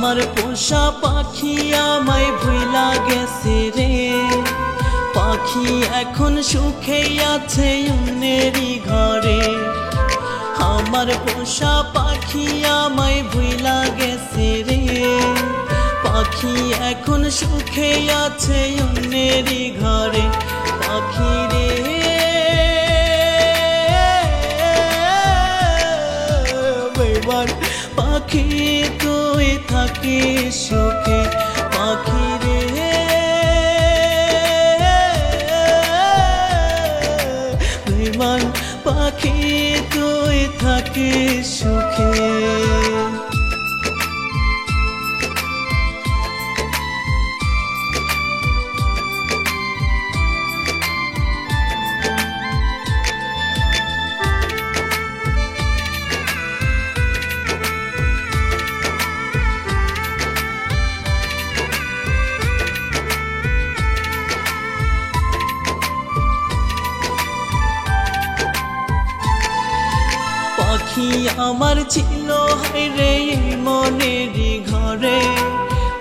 আমার পোষা পাখি আমায় ভুইলা গেছে রে। পাখি এখন সুখে আছে অন্যেরই ঘরে। আমার পোষা পাখি আমায় ভুইলা গেছে রে। পাখি এখন সুখে আছে অন্যেরই ঘরে। পাখি রে বেমান পাখি তুই থাকিস সুখে। পাখি রে বেমান পাখি তুই থাকিস সুখে। পাখি আমার ছিল হায়রে মনেরই ঘরে।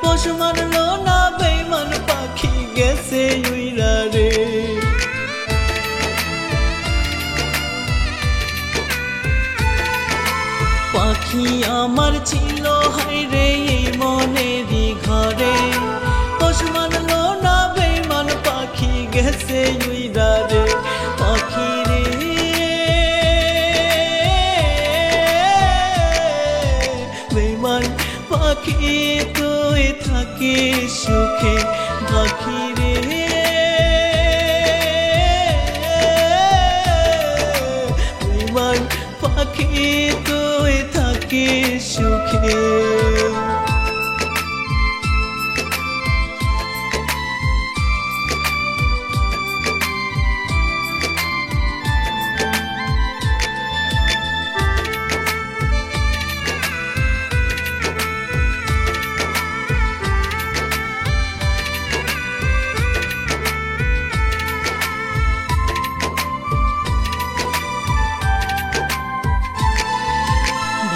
পশু মানলো না বেমান পাখি গেছে উইরা রে। পাখি আমার ছিল হায়রে মনেরই ঘরে। পশু মানলো না বেমান পাখি গেছে উইরা রে। পাখি রে বেমান পাখি তুই থাকিস সুখে। পাখি রে বেমান পাখি তুই থাকিস সুখে।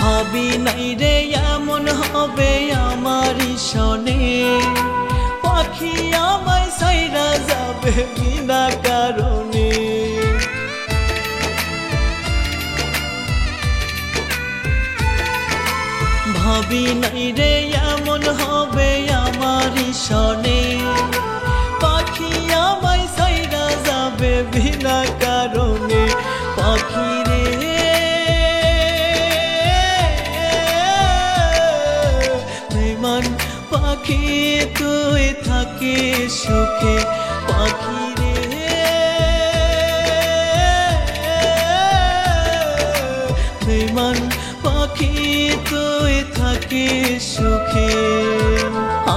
ভাবি নাই রে এমন হবে আমারই সনে। পাখি আমায় ছাইরা যাবে বিনা কারণে। ভাবি নাই রে এমন হবে আমারই সনে। পাখি আমায় ছাইরা যাবে বিনা কারণে। পাখি রে বেমান পাখি তুই থাকিস সুখে। পাখি রে বেমান পাখি তুই থাকিস সুখে।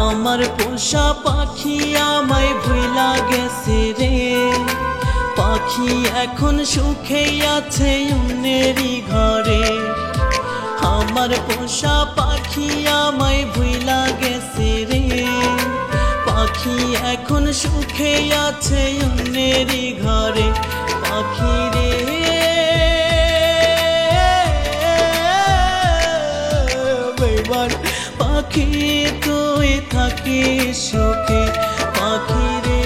আমার পোষা পাখি আমায় ভুইলা গেছে রে। পাখি এখন সুখে আছে অন্যেরই ঘরে। আমার পোষা পাখি আমায় ভুইলা গেছে রে। পাখি এখন সুখে আছে অন্যেরই ঘরে। পাখি রে বেমান পাখি তুই থাকিস সুখে। পাখি রে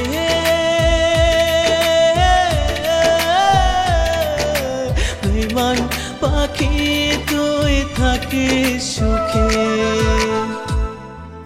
বেমান পাখি তুই থাকিস সুখে।